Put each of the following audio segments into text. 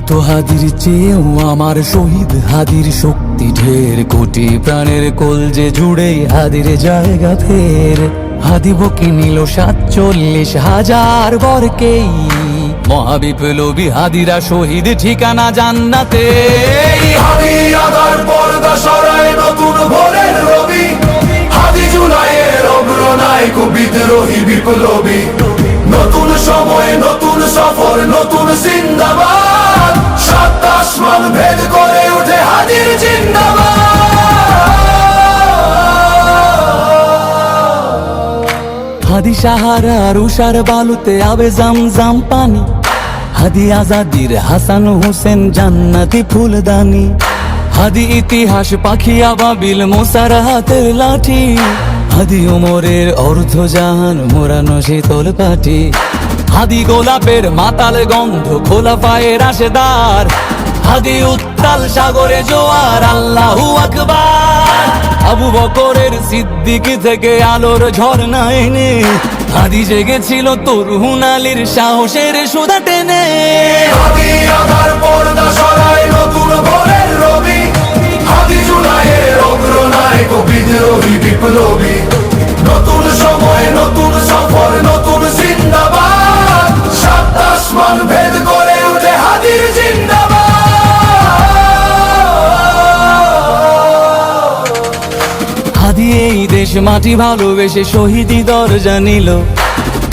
কত হাদির চেয়েও আমার শহীদ হাদির শক্তি ঢের, কোটি প্রাণের কলজে জুড়ে হাদির জায়গা ফের। হাদি বকে নিল ৪৭,০০০ বরকেই, মহাবিপ্লবী হাদিরা শহীদ ঠিকানা জান্নাতে। হাদি আদার পর্দা সরায় নতুন ভোরের রবি, হাদি জুলাইয়ের অগ্রনায়ক বিদ্রোহী বিপ্লবী। নতুন সময় নতুন সফর নতুন জিন্দাবাদ, সাত আসমান ভেদ করে উঠে হাদির জিন্দাবাদ। হাদি সাহারার উষার বালুতে আবে জামজাম পানি, হাদি আজাদির হাসান হোসেন জান্নাতি ফুলদানি। হাদি ইতিহাস পাখি আবাবিল মোসার হাতের লাঠি, হাদি ওমরের অর্ধজাহান মোরানো শীতল পাটি। হাদি গোলাপের মাতাল গন্ধ খোলা পায়ের রাশেদার, হাদি উত্তাল সাগরে জোয়ার আল্লাহু আকবার। আবু বকরের সিদ্দিক থেকে আলোর ঝর্ণা এনে, হাদি জেগেছিল তরুণ আলীর সাহসের সুধা টেনে। হাদি আদার পর্দা সরায় নতুন ভোরের রবি, হাদি জুলাইয়ের অগ্রনায়ক বিদ্রোহী বিপ্লবী। নতুন সময় নতুন সফর নতুন জিন্দাবাদ, সাত আসমান ভেদ করে উঠে হাদির জিন্দাবাদ। হাদি এই দেশ মাটি ভালোবেসে শহীদি দরজা নিল,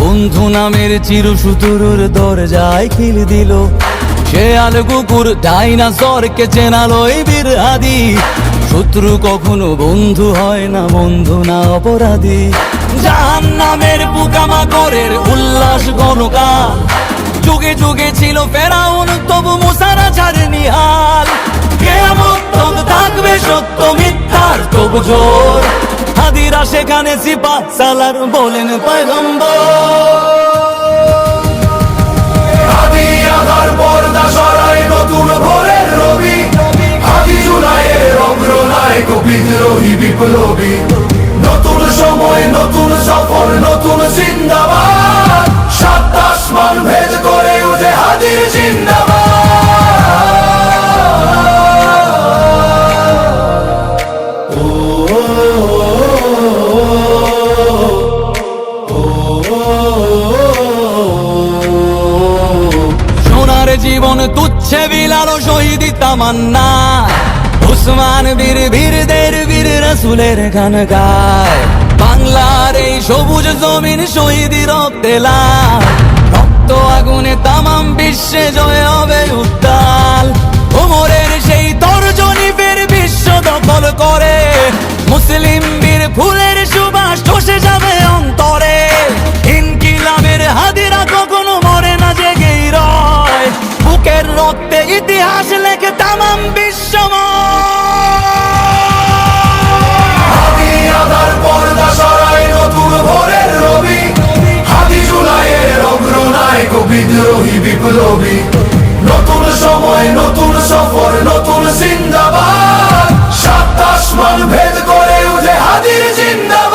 বন্ধু নামের চিরসুতুরুর দরজায় খিল দিল। শেয়াল কুকুর ডাইনাসরকে চেনালো এই বীর হাদি, শত্রু কখনো বন্ধু হয় না, বন্ধু না অপরাধী। জাহান্নামের পোকামাকড়ের উল্লাস গণকাল, যুগে যুগে ছিল ফেরাউন তবু মুসারা ছাড়েনি হাল। কিয়ামত তক থাকবে সত্য মিথ্যার তবু জোর, হাদিরা সেখানে সিপা সালার বলেন পয়গম্বর। হাদি আদার পর্দা সরায় নতুন ভোরের রবি, হাদি জুলাইয়ের অগ্রনায়ক বিদ্রোহী বিপ্লবী। নতুন সময় নতুন সফর নতুন জিন্দাবাদ, সাত আসমান ভেদ করে উঠে হাদির জিন্দাবাদ। সোনার জীবন তুচ্ছে বিলালো শহীদি তামান্না, উসমান বীর বীরদের বীর রাসূলের গান গায়। বাংলার এই সবুজ জমিন শহীদি রক্তে লাল, রক্ত আগুনে তামাম বিশ্বে জয় হবে উত্তাল। ওমরের সেই তর্জনী ফের বিশ্ব দখল করে, মুসলিম বীর ফুলের সুবাস চষে যাবে অন্তরে। ইনকিলাবের হাদিরা কখনো মরে না, জেগেই রয়, বুকের রক্তে ইতিহাস লেখে তামাম বিশ্বময়। হাদি আদার পর্দা সরায় নতুন ভোরের রবি, হাদি জুলাইয়ের অগ্রনায়ক বিদ্রোহী বিপ্লবী। নতুন সময় নতুন সফর নতুন জিন্দাবাদ, সাত আসমান ভেদ করে উঠে হাদির জিন্দাবাদ।